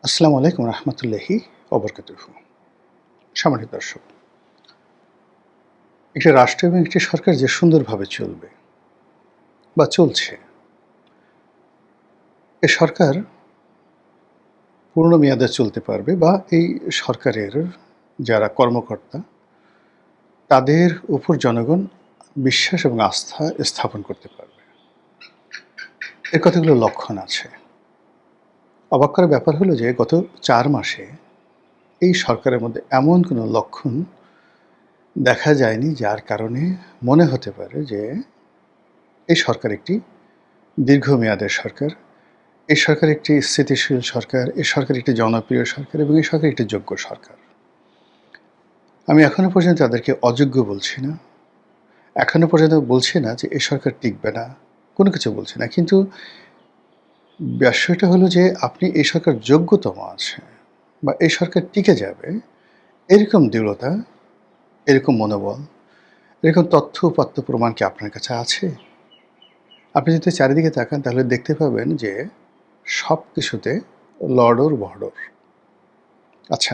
আসসালামু আলাইকুম রহমতুল্লাহি অবরকাতুহু। সম্মানিত দর্শক, একটি রাষ্ট্র এবং একটি সরকার যে সুন্দরভাবে চলবে বা চলছে, এ সরকার পূর্ণ মেয়াদে চলতে পারবে বা এই সরকারের যারা কর্মকর্তা তাদের উপর জনগণ বিশ্বাস এবং আস্থা স্থাপন করতে পারবে। এর কতগুলো লক্ষণ আছে। অবাক করার ব্যাপার হলো যে গত ৪ মাসে এই সরকারের মধ্যে এমন কোনো লক্ষণ দেখা যায়নি যার কারণে মনে হতে পারে যে এই সরকার একটি দীর্ঘমেয়াদের সরকার, এই সরকার একটি স্থিতিশীল সরকার, এই সরকার একটি জনপ্রিয় সরকার এবং এই সরকার একটি যোগ্য সরকার। আমি এখনো পর্যন্ত তাদেরকে অযোগ্য বলছি না, এখনো পর্যন্ত বলছি না যে এই সরকার টিকবে না, কোনো কিছু বলছি না। কিন্তু বিষয়টা হলো যে আপনি এই সরকার যোগ্যতম আছে বা এই সরকার টিকে যাবে, এরকম দৃঢ়তা, এরকম মনোবল, এরকম তথ্য উপাত্ত প্রমাণ কি আপনার কাছে আছে? আপনি যদি চারিদিকে তাকান তাহলে দেখতে পাবেন যে সব কিছুতে লড়র-বড়র। আচ্ছা,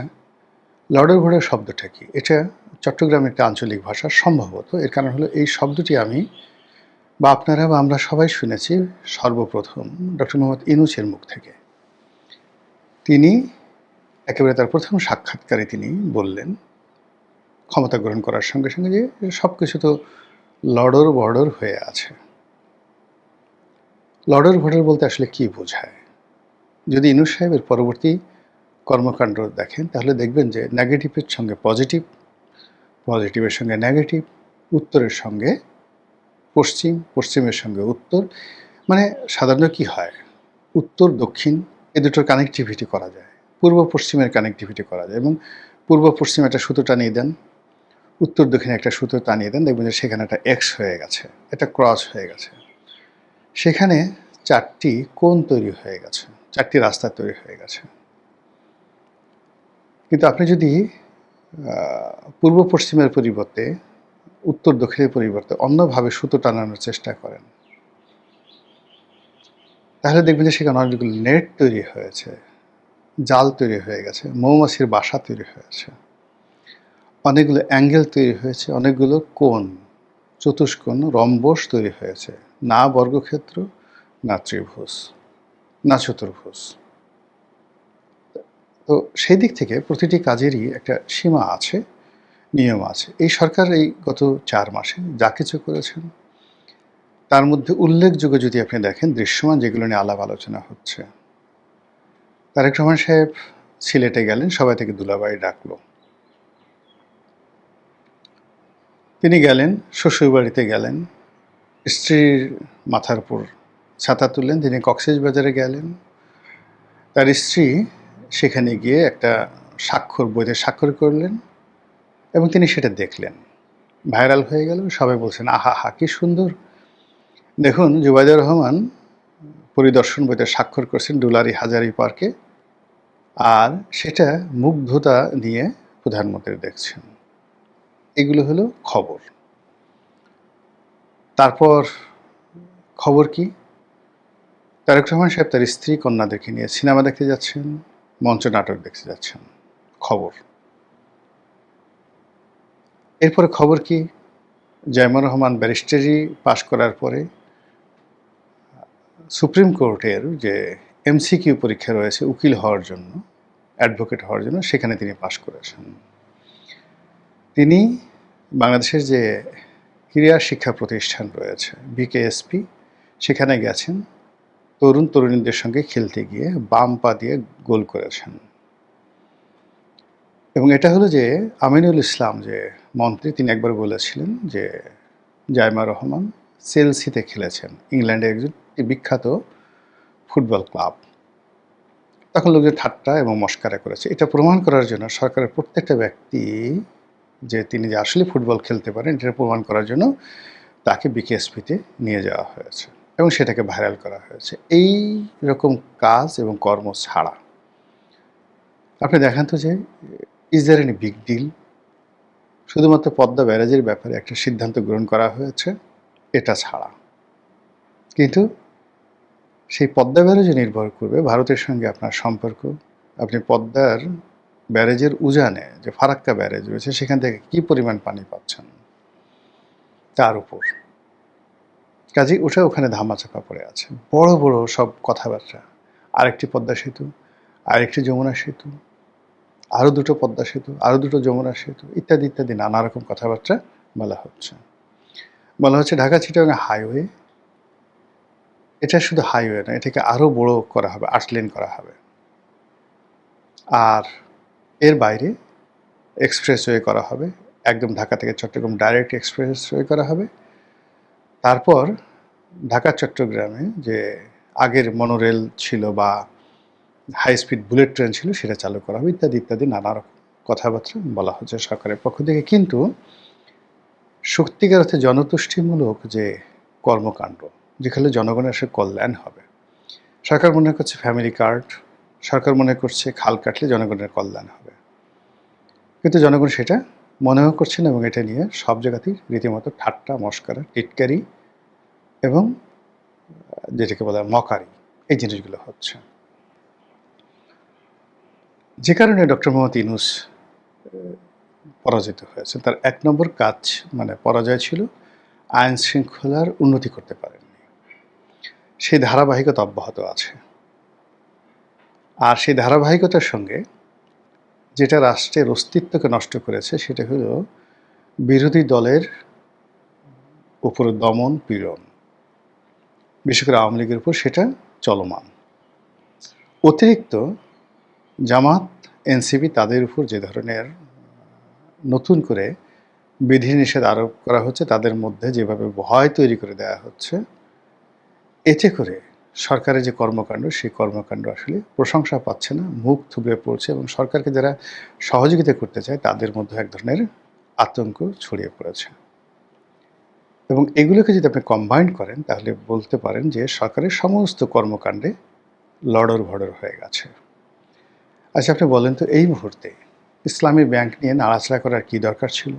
লড়র-বড়র শব্দটা কি? এটা চট্টগ্রামের একটা আঞ্চলিক ভাষা সম্ভবত। এর কারণ হলো এই শব্দটি আমি বা আপনারা বা আমরা সবাই শুনেছি সর্বপ্রথম ডক্টর মোহাম্মদ ইউনূসের মুখ থেকে। তিনি একেবারে তার প্রথম সাক্ষাৎকারে তিনি বললেন, ক্ষমতা গ্রহণ করার সঙ্গে, সঙ্গে যে সব কিছু তো লড়র-বড়র হয়ে আছে। লড়র-বড়র বলতে আসলে কী বোঝায়? যদি ইউনূস সাহেবের পরবর্তী কর্মকাণ্ড দেখেন তাহলে দেখবেন যে নেগেটিভের সঙ্গে পজিটিভ, পজিটিভের সঙ্গে নেগেটিভ, উত্তরের সঙ্গে পশ্চিম, পশ্চিমের সঙ্গে উত্তর। মানে সাধারণত কী হয়, উত্তর দক্ষিণ এ দুটোর কানেক্টিভিটি করা যায়, পূর্ব পশ্চিমের কানেক্টিভিটি করা যায় এবং পূর্ব পশ্চিমে একটা সুতো টানিয়ে দেন, উত্তর দক্ষিণে একটা সুতো টানিয়ে দেন, দেখবেন যে সেখানে একটা এক্স হয়ে গেছে, একটা ক্রস হয়ে গেছে, সেখানে ৪টি কোণ তৈরি হয়ে গেছে, ৪টি রাস্তা তৈরি হয়ে গেছে। কিন্তু আপনি যদি পূর্ব পশ্চিমের পরিবর্তে উত্তর দক্ষিণের পরিবর্তে অন্যভাবে সুতো টানানোর চেষ্টা করেন, তাহলে দেখবেন যে সেখানে অনেকগুলো নেট তৈরি হয়েছে, জাল তৈরি হয়ে গেছে, মৌমাছির বাসা তৈরি হয়েছে, অনেকগুলো অ্যাঙ্গেল তৈরি হয়েছে, অনেকগুলো কোণ, চতুষ্কোণ, রম্বস তৈরি হয়েছে, না বর্গক্ষেত্র, না ত্রিভুজ, না চতুর্ভুজ। তো সেই দিক থেকে প্রতিটি কাজেরই একটা সীমা আছে, নিয়ম আছে। এই সরকার এই গত ৪ মাসে যা কিছু করেছেন তার মধ্যে উল্লেখযোগ্য যদি আপনি দেখেন দৃশ্যমান যেগুলো নিয়ে আলাপ আলোচনা হচ্ছে, তারেক রহমান সাহেব সিলেটে গেলেন, সবাই থেকে দুলাভাই ডাকলো। তিনি গেলেন, শ্বশুরবাড়িতে গেলেন, স্ত্রীর মাথার উপর ছাতা তুললেন। তিনি কক্সবাজারে গেলেন, তার স্ত্রী সেখানে গিয়ে একটা বইতে স্বাক্ষর করলেন এবং তিনি সেটা দেখলেন, ভাইরাল হয়ে গেল। সবাই বলছেন, আহা হা কি সুন্দর! দেখুন, জুবাইদুর রহমান পরিদর্শন বইতে স্বাক্ষর করছেন ডুলারি হাজারি পার্কে, আর সেটা মুগ্ধতা নিয়ে প্রধানমন্ত্রী দেখছেন। এগুলো হলো খবর। তারপর খবর কি? তারেক রহমান সাহেব তার স্ত্রী কন্যাদেরকে নিয়ে সিনেমা দেখতে যাচ্ছেন, মঞ্চ নাটক দেখতে যাচ্ছেন। খবর। এরপরে খবর কি? জাইমুর রহমান ব্যারিস্টারি পাশ করার পরে সুপ্রিম কোর্টের যে এমসিকিউ পরীক্ষা রয়েছে উকিল হওয়ার জন্য, অ্যাডভোকেট হওয়ার জন্য, সেখানে তিনি পাশ করেছেন। তিনি বাংলাদেশের যে ক্রীড়া শিক্ষা প্রতিষ্ঠান রয়েছে বিকেএসপি, সেখানে গেছেন, তরুণ তরুণীদের সঙ্গে খেলতে গিয়ে বাম পা দিয়ে গোল করেছেন। এবং এটা হলো যে আমিনুল ইসলাম যে মন্ত্রী, তিনি একবার বলেছিলেন যে জাইমা রহমান চেলসিতে খেলেছেন, ইংল্যান্ডের একজন বিখ্যাত ফুটবল ক্লাব। তখন লোকজন ঠাট্টা এবং মস্কারা করেছে। এটা প্রমাণ করার জন্য সরকারের প্রত্যেকটা ব্যক্তি যে তিনি যে আসলে ফুটবল খেলতে পারেন এটা প্রমাণ করার জন্য তাকে বিকেএসপিতে নিয়ে যাওয়া হয়েছে এবং সেটাকে ভাইরাল করা হয়েছে। এই রকম কাজ এবং কর্ম ছাড়া আপনি দেখান তো যে is there any big deal? শুধুমাত্র পদ্মা ব্যারাজের ব্যাপারে একটা সিদ্ধান্ত গ্রহণ করা হয়েছে, এটা ছাড়া। কিন্তু সেই পদ্মা ব্যারাজে নির্ভর করবে ভারতের সঙ্গে আপনার সম্পর্ক, আপনি পদ্মার ব্যারেজের উজানে যে ফারাক্কা ব্যারেজ রয়েছে সেখান থেকে কি পরিমাণ পানি পাচ্ছেন তার উপর। কাজেই ওটা ওখানে ধামাচাপা পড়ে আছে। বড় বড় সব কথাবার্তা, আরেকটি পদ্মা সেতু, আরেকটি যমুনা সেতু, আরও দুটো পদ্মা সেতু, আরও দুটো যমুনা সেতু, ইত্যাদি ইত্যাদি নানা রকম কথাবার্তা বলা হচ্ছে। বলা হচ্ছে ঢাকা চিটাগাং হাইওয়ে, এটা শুধু হাইওয়ে না, এটাকে আরও বড় করা হবে, 8 লেন করা হবে। আর এর বাইরে এক্সপ্রেসওয়ে করা হবে, একদম ঢাকা থেকে চট্টগ্রাম ডাইরেক্ট এক্সপ্রেসওয়ে করা হবে। তারপর ঢাকা চট্টগ্রামে যে আগের মনোরেল ছিল বা হাই স্পিড বুলেট ট্রেন ছিল সেটা চালু করা হবে, ইত্যাদি ইত্যাদি নানা রকম কথাবার্তা বলা হচ্ছে সরকারের পক্ষ থেকে। কিন্তু সত্যিকার অর্থে জনতুষ্টিমূলক যে কর্মকাণ্ড, যেখানে জনগণের আসলে কল্যাণ হবে, সরকার মনে করছে ফ্যামিলি কার্ড, সরকার মনে করছে খাল কাটলে জনগণের কল্যাণ হবে, কিন্তু জনগণ সেটা মনেও করছে না এবং এটা নিয়ে সব জায়গাতেই রীতিমতো ঠাট্টা মশকরা টিটকারি এবং যেটাকে বলা হয় মকারি, এই জিনিসগুলো হচ্ছে। যে কারণে ডক্টর মোহাম্মদ ইউনূস পরাজিত হয়েছে, তার 1 নম্বর কাজ মানে পরাজয় ছিল আইন শৃঙ্খলার উন্নতি করতে পারেননি। সেই ধারাবাহিকতা অব্যাহত আছে। আর সেই ধারাবাহিকতার সঙ্গে যেটা রাষ্ট্রের অস্তিত্বকে নষ্ট করেছে সেটা হলো বিরোধী দলের উপর দমন পীড়ন, বিশেষ করে আওয়ামী লীগের উপর সেটা চলমান। অতিরিক্ত জামাত এনসিপি তাদের উপর যে ধরনের নতুন করে বিধিনিষেধ আরোপ করা হচ্ছে, তাদের মধ্যে যেভাবে ভয় তৈরি করে দেওয়া হচ্ছে, এতে করে সরকারের যে কর্মকাণ্ড সেই কর্মকাণ্ড আসলে প্রশংসা পাচ্ছে না, মুখ থুবড়ে পড়ছে এবং সরকারকে যারা সহযোগিতা করতে চায় তাদের মধ্যে এক ধরনের আতঙ্ক ছড়িয়ে পড়েছে। এবং এগুলোকে যদি আপনি কম্বাইন করেন তাহলে বলতে পারেন যে সরকারের সমস্ত কর্মকাণ্ডে লড়র ভড়র হয়ে গেছে। আচ্ছা, আপনি বলেন তো এই মুহূর্তে ইসলামী ব্যাংক নিয়ে নাড়াচাড়া করার কী দরকার ছিল?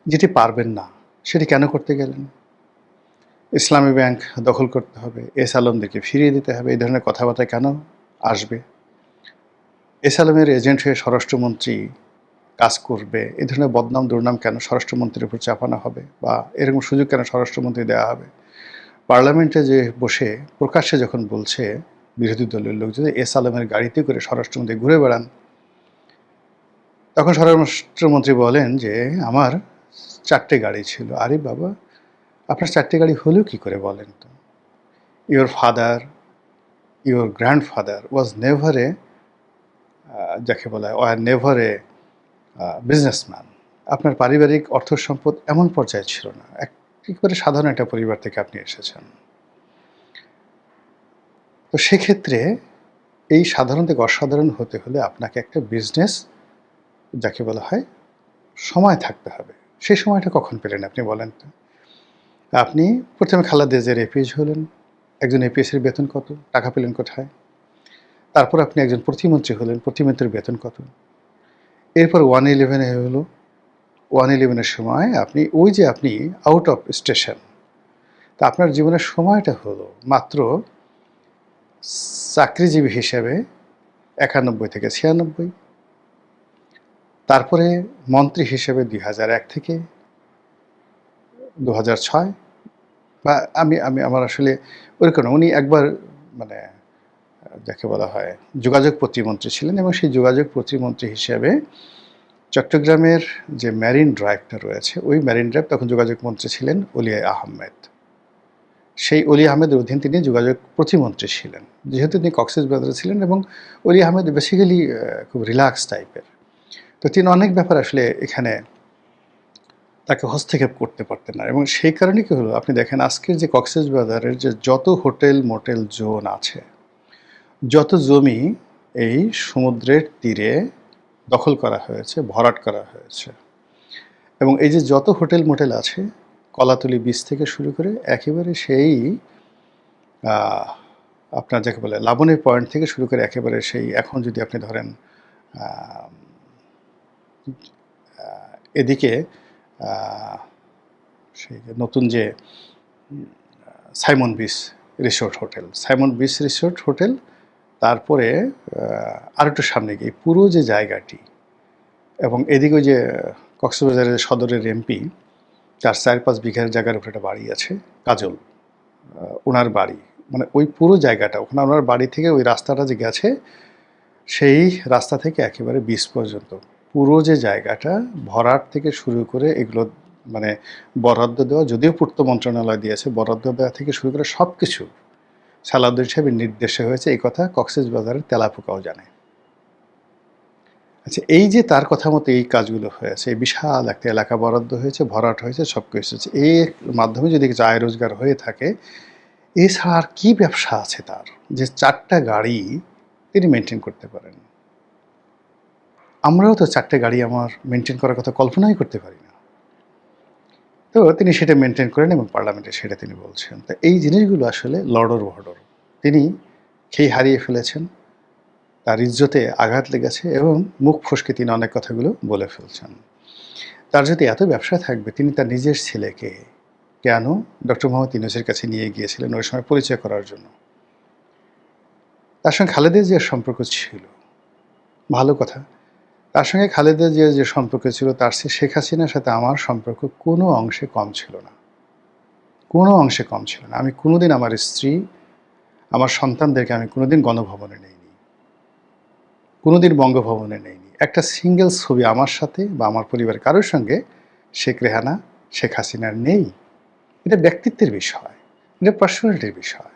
যেটি পারবেন না সেটি কেন করতে গেলেন? ইসলামী ব্যাংক দখল করতে হবে, এস আলমদেরকে ফিরিয়ে দিতে হবে, এই ধরনের কথাবার্তা কেন আসবে? এস আলমের এজেন্ট হয়ে স্বরাষ্ট্রমন্ত্রী কাজ করবে, এ ধরনের বদনাম দুর্নাম কেন স্বরাষ্ট্রমন্ত্রীর উপর চাপানো হবে বা এরকম সুযোগ কেন স্বরাষ্ট্রমন্ত্রী দেওয়া হবে? পার্লামেন্টে যে বসে প্রকাশ্যে যখন বলছে বিরোধী দলের লোক যদি এস আলমের গাড়িতে করে স্বরাষ্ট্রমন্ত্রী ঘুরে বেড়ান, তখন স্বরাষ্ট্রমন্ত্রী বলেন যে আমার 4টে গাড়ি ছিল। আরে বাবা, আপনার 4টে গাড়ি হলো কি করে বলেন তো? Your father, your grandfather was never a, যাকে বলা হয় ওয়ার নেভার এ বিজনেসম্যান। আপনার পারিবারিক অর্থ সম্পদ এমন পর্যায়ে ছিল না, একেবারে সাধারণ একটা পরিবার থেকে আপনি এসেছেন। তো সেক্ষেত্রে এই সাধারণ থেকে অসাধারণ হতে হলে আপনাকে একটা বিজনেস, যাকে বলা হয় সময় থাকতে হবে। সেই সময়টা কখন পেলেন আপনি বলেন তো? আপনি প্রথমে খালেদা জিয়ার এপিএস হলেন। একজন এপিএসের বেতন কত? টাকা পেলেন কোথায়? তারপর আপনি একজন প্রতিমন্ত্রী হলেন, প্রতিমন্ত্রীর বেতন কত? এরপর 111 হলো। 111-এর সময় আপনি ওই যে আপনি আউট অফ স্টেশন, তা আপনার জীবনের সময়টা হলো মাত্র চাকরিজীবী হিসেবে 91 থেকে 96, তারপরে মন্ত্রী হিসেবে 2001 থেকে 2006, বা আমি আমি আমার আসলে ওরকম উনি একবার মানে যাকে বলা হয় যোগাযোগ প্রতিমন্ত্রী ছিলেন এবং সেই যোগাযোগ প্রতিমন্ত্রী হিসেবে চট্টগ্রামের যে মেরিন ড্রাইভটা রয়েছে ওই মেরিন ড্রাইভ, তখন যোগাযোগ মন্ত্রী ছিলেন অলি আহমেদ। সেই অলি আহমেদের অধীন তিনি যোগাযোগ প্রতিমন্ত্রী ছিলেন, যেহেতু তিনি কক্সবাজারে ছিলেন এবং অলি আহমেদ বেসিক্যালি খুব রিল্যাক্স টাইপের। তো তিনি অনেক ব্যাপার আসলে এখানে তাকে হস্তক্ষেপ করতে পারতেন না এবং সেই কারণে কী হলো, আপনি দেখেন আজকের যে কক্সবাজারের যে যত হোটেল মোটেল জোন আছে, যত জমি এই সমুদ্রের তীরে দখল করা হয়েছে, ভরাট করা হয়েছে, এবং এই যে যত হোটেল মোটেল আছে কলাতলি বিচ থেকে শুরু করে একেবারে সেই আপনার যাকে বলে লাবণী পয়েন্ট থেকে শুরু করে একেবারে সেই এখন যদি আপনি ধরেন এদিকে সেই নতুন যে Simon beach resort hotel, Simon beach resort hotel, তারপরে আরেকটু সামনে গিয়ে পুরো যে জায়গাটি এবং এদিকে ওই যে কক্সবাজারের সদরের এমপি তার 4-5 বিঘার জায়গার উপরে একটা বাড়ি আছে, কাজল, ওনার বাড়ি, মানে ওই পুরো জায়গাটা, ওখানে ওনার বাড়ি থেকে ওই রাস্তাটা যে গেছে সেই রাস্তা থেকে একেবারে বিচ পর্যন্ত পুরো যে জায়গাটা ভরাট থেকে শুরু করে এগুলো মানে বরাদ্দ দেওয়া, যদিও পূর্ত মন্ত্রণালয় দিয়েছে, বরাদ্দ দেওয়া থেকে শুরু করে সব কিছু সালাউদ্দিন সাহেবের নির্দেশে হয়েছে, এই কথা কক্সবাজারের তেলাপোকাও জানে। আচ্ছা, এই যে তার কথা মতো এই কাজগুলো হয়েছে, এই বিশাল একটা এলাকা বরাদ্দ হয়েছে, ভরাট হয়েছে, সব কিছু হয়েছে, এর মাধ্যমে যদি কিছু আয় রোজগার হয়ে থাকে, এছাড়া আর কী ব্যবসা আছে তার যে 4টা গাড়ি তিনি মেনটেন করতে পারেন? আমরাও তো 4টে গাড়ি আমার মেনটেন করার কথা কল্পনাই করতে পারি না। তো তিনি সেটা মেনটেন করেন এবং পার্লামেন্টে সেটা তিনি বলছেন। তো এই জিনিসগুলো আসলে লড়র ভড়র, তিনি খেই হারিয়ে ফেলেছেন, তার ইজ্জতে আঘাত লেগেছে এবং মুখ ফসকে তিনি অনেক কথাগুলো বলে ফেলছেন। তার যদি এত ব্যবসা থাকবে, তিনি তার নিজের ছেলেকে কেন ডক্টর মোহাম্মদ ইউনূসের কাছে নিয়ে গিয়েছিলেন ওই সময় পরিচয় করার জন্য? তার সঙ্গে খালেদা জিয়ার সম্পর্ক ছিল, ভালো কথা। তার সঙ্গে খালেদা জিয়ার যে সম্পর্ক ছিল তার চেয়ে শেখ হাসিনার সাথে আমার সম্পর্ক কোনো অংশে কম ছিল না, কোনো অংশে কম ছিল না। আমি কোনোদিন আমার স্ত্রী, আমার সন্তানদেরকে আমি কোনোদিন গণভবনে নেইনি, কোনোদিন বঙ্গভবনে নেইনি। একটা সিঙ্গেল ছবি আমার সাথে বা আমার পরিবারের কারোর সঙ্গে শেখ রেহানা, শেখ হাসিনার নেই। এটা ব্যক্তিত্বের বিষয়, এটা পার্সোনালিটির বিষয়।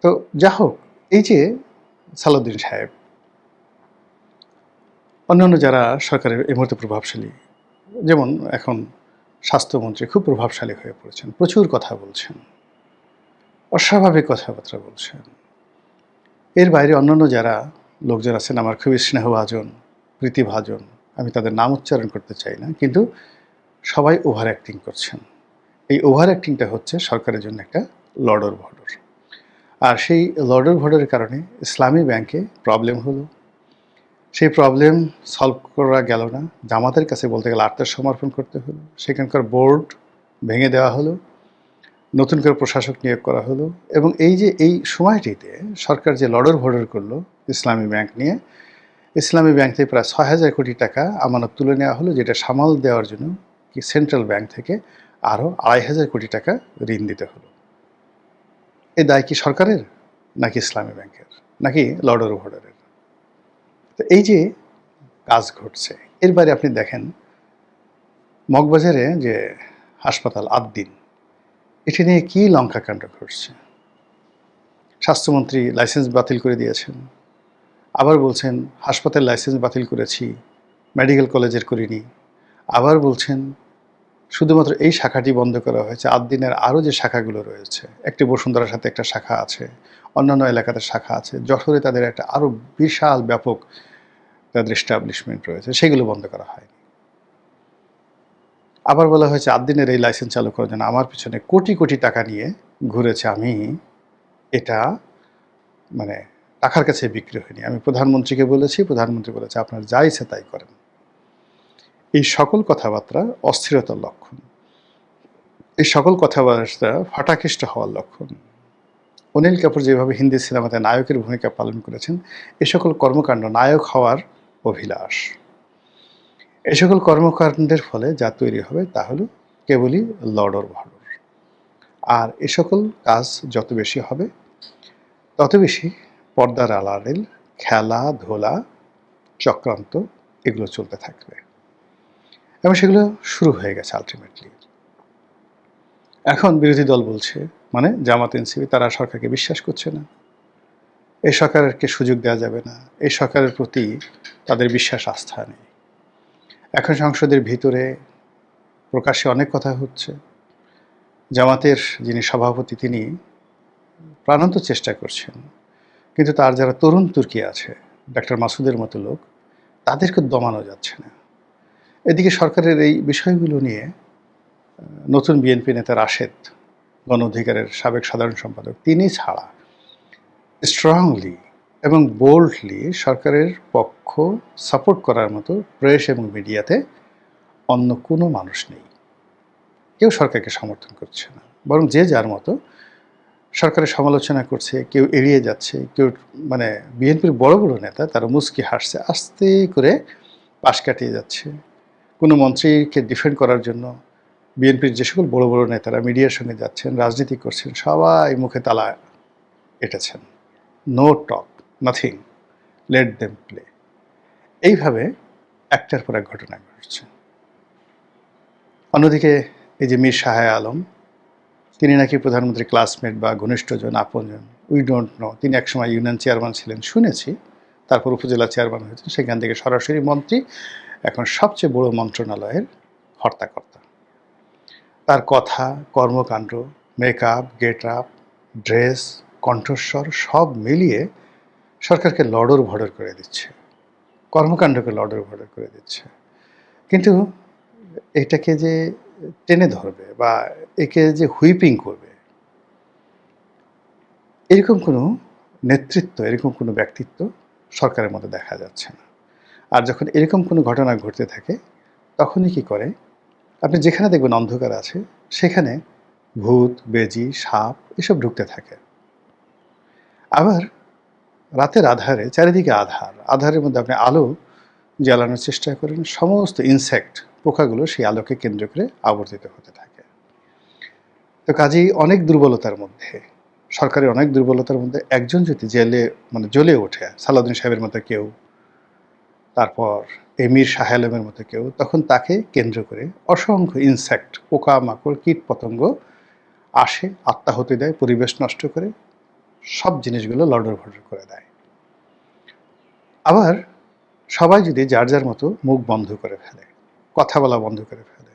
তো যা হোক, এই যে সালাউদ্দিন সাহেব, অন্যান্য যারা সরকারের এই মুহূর্তে প্রভাবশালী, যেমন এখন স্বাস্থ্যমন্ত্রী খুব প্রভাবশালী হয়ে পড়েছেন, প্রচুর কথা বলছেন, অস্বাভাবিক কথাবার্তা বলছেন। এর বাইরে অন্যান্য যারা লোকজন আছেন আমার খুবই স্নেহভাজন, প্রীতিভাজন, আমি তাদের নাম উচ্চারণ করতে চাই না, কিন্তু সবাই ওভার অ্যাক্টিং করছেন। এই ওভার অ্যাক্টিংটা হচ্ছে সরকারের জন্য একটা লড়র ভড়র। আর সেই লড়র ভড়রের কারণে ইসলামী ব্যাংকে প্রবলেম হলো, সেই প্রবলেম সলভ করা গেল না, জামাতের কাছে বলতে গেলে আত্মসমর্পণ করতে হলো, সেখানকার বোর্ড ভেঙে দেওয়া হলো, নতুন করে প্রশাসক নিয়োগ করা হলো, এবং এই যে এই সময়টিতে সরকার যে লড়র ভড়র করলো ইসলামী ব্যাংক নিয়ে, ইসলামী ব্যাংক থেকে প্রায় 6,000 কোটি টাকা আমানত তুলে নেওয়া হলো, যেটা সামাল দেওয়ার জন্য কি সেন্ট্রাল ব্যাংক থেকে আরও 2,500 কোটি টাকা ঋণ দিতে হলো। এই দায় কি সরকারের, নাকি ইসলামী ব্যাংকের, নাকি লড়র ভড়রের? তো এই যে কাজ ঘটছে, এর বাইরে আপনি দেখেন মগবাজারে যে হাসপাতাল আদ্দিন, এটি নিয়ে কী লঙ্কাকাণ্ড ঘটছে। স্বাস্থ্যমন্ত্রী লাইসেন্স বাতিল করে দিয়েছেন, আবার বলছেন হাসপাতাল লাইসেন্স বাতিল করেছি, মেডিকেল কলেজের করিনি, আবার বলছেন শুধুমাত্র এই শাখাটি বন্ধ করা হয়েছে, আদ্দিনের আরও যে শাখাগুলো রয়েছে, একটি বসুন্ধরার সাথে একটা শাখা আছে, অন্যান্য এলাকাতে শাখা আছে, যশোরে তাদের একটা আরও বিশাল ব্যাপক তাদের এস্টাবলিশমেন্ট রয়েছে, সেগুলো বন্ধ করা হয়নি। আবার বলা হয়েছে আদ্দিনের এই লাইসেন্স চালু করার জন্য আমার পিছনে কোটি কোটি টাকা নিয়ে ঘুরেছে, আমি এটা মানে টাকার কাছে বিক্রি হয়নি, আমি প্রধানমন্ত্রীকে বলেছি, প্রধানমন্ত্রী বলেছে আপনার যা ইচ্ছে তাই করেন। এই সকল কথাবার্তা অস্থিরতার লক্ষণ, এই সকল কথাবার্তা ফাটাকেষ্ট হওয়ার লক্ষণ। অনিল কাপুর যেভাবে হিন্দি সিনেমাতে নায়কের ভূমিকা পালন করেছেন, এ সকল কর্মকাণ্ড নায়ক হওয়ার অভিলাষ। এ সকল কর্মকাণ্ডের ফলে যা তৈরি হবে তা হলো কেবলই লড়র ভড়র। আর এ সকল কাজ যত বেশি হবে তত বেশি পর্দার আড়ালের খেলাধুলা, চক্রান্ত এগুলো চলতে থাকবে, এবং সেগুলো শুরু হয়ে গেছে আলটিমেটলি। এখন বিরোধী দল বলছে, মানে জামাত এনসিপি, তারা সরকারকে বিশ্বাস করছে না, এই সরকারকে সুযোগ দেওয়া যাবে না, এই সরকারের প্রতি তাদের বিশ্বাস আস্থা নেই। এখন সংসদের ভিতরে প্রকাশ্যে অনেক কথা হচ্ছে, জামাতের যিনি সভাপতি তিনি প্রাণান্ত চেষ্টা করছেন, কিন্তু তার যারা তরুণ তুর্কি আছে, ডাক্তার মাসুদের মতো লোক, তাদেরকে দমানো যাচ্ছে না। এদিকে সরকারের এই বিষয়গুলো নিয়ে নতুন বিএনপি নেতা রাশেদ, গণ অধিকারের সাবেক সাধারণ সম্পাদক, তিনি ছাড়া স্ট্রংলি এবং বোল্ডলি সরকারের পক্ষ সাপোর্ট করার মতো প্রেস এবং মিডিয়াতে অন্য কোনো মানুষ নেই। কেউ সরকারকে সমর্থন করছে না, বরং যে যার মতো সরকারের সমালোচনা করছে, কেউ এড়িয়ে যাচ্ছে, কেউ মানে বিএনপির বড়, বড় নেতা তারা মুচকি হাসছে। আস্তে করে পাশ কাটিয়ে যাচ্ছে। কোনো মন্ত্রীকে ডিফেন্ড করার জন্য বিএনপির যে সকল বড়, বড় নেতারা মিডিয়ার সঙ্গে যাচ্ছেন, রাজনীতি করছেন, সবাই মুখে তালা এঁটেছেন। No talk, nothing, let them play. এইভাবে একটার পর এক ঘটনা ঘটছে। অন্যদিকে এই যে মীর শাহ আলম, তিনি নাকি প্রধানমন্ত্রীর ক্লাসমেট বা ঘনিষ্ঠজন, আপনজন, উই ডোন্ট নো। তিনি একসময় ইউনিয়ন চেয়ারম্যান ছিলেন শুনেছি, তারপর উপজেলা চেয়ারম্যান হয়েছেন, সেখান থেকে সরাসরি মন্ত্রী, এখন সবচেয়ে বড় মন্ত্রণালয়ের হর্তাকর্তা। তার কথা, কর্মকাণ্ড, মেকআপ, গেট আপ, ড্রেস, কণ্ঠস্বর সব মিলিয়ে সরকারকে লডর ভডর করে দিচ্ছে, কর্মকাণ্ডকে লডর ভডর করে দিচ্ছে। কিন্তু এটাকে যে টেনে ধরবে বা একে যে হুইপিং করবে, এরকম কোনো নেতৃত্ব, এরকম কোনো ব্যক্তিত্ব সরকারের মধ্যে দেখা যাচ্ছে না। আর যখন এরকম কোনো ঘটনা ঘটতে থাকে, তখনই কি করে, আপনি যেখানে দেখবেন অন্ধকার আছে, সেখানে ভূত, বেজি, সাপ এসব ঢুকতে থাকে। আবার রাতের আধারে, চারিদিকে আধার, আধারের মধ্যে আপনি আলো জ্বালানোর চেষ্টা করেন, সমস্ত ইনসেক্ট, পোকাগুলো সেই আলোকে কেন্দ্র করে আবর্তিত হতে থাকে। তো কাজেই অনেক দুর্বলতার মধ্যে, সরকারের অনেক দুর্বলতার মধ্যে একজন যদি জেলে মানে জ্বলে ওঠে, সালাউদ্দিন সাহেবের মতো কেউ, তারপর মীর শাহ আলমের মতো কেউ, তখন তাকে কেন্দ্র করে অসংখ্য ইনসেক্ট, পোকামাকড়, কীট পতঙ্গ আসে, আত্মাহুতি দেয়, পরিবেশ নষ্ট করে, সব জিনিসগুলো লডর ভডর করে দেয়। আবার সবাই যদি যার যার মতো মুখ বন্ধ করে ফেলে, কথা বলা বন্ধ করে ফেলে,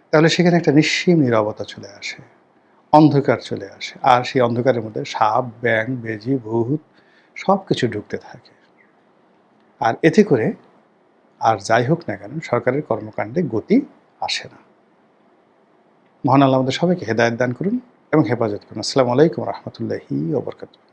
তাহলে সেখানে একটা নিশ্চিম নীরবতা চলে আসে, অন্ধকার চলে আসে। আর সেই অন্ধকারের মধ্যে সাপ, ব্যাঙ, বেজি, ভূত সব কিছু ঢুকতে থাকে। আর এতে করে আর যাই হোক না কেন, সরকারের কর্মকাণ্ডে গতি আসে না। মহান আল্লাহ আমাদের সবাইকে হেদায়েত দান করুন এবং হেফাজত করুন। আসসালামু আলাইকুম রহমতুল্লাহি ওয়া বারাকাতুহু।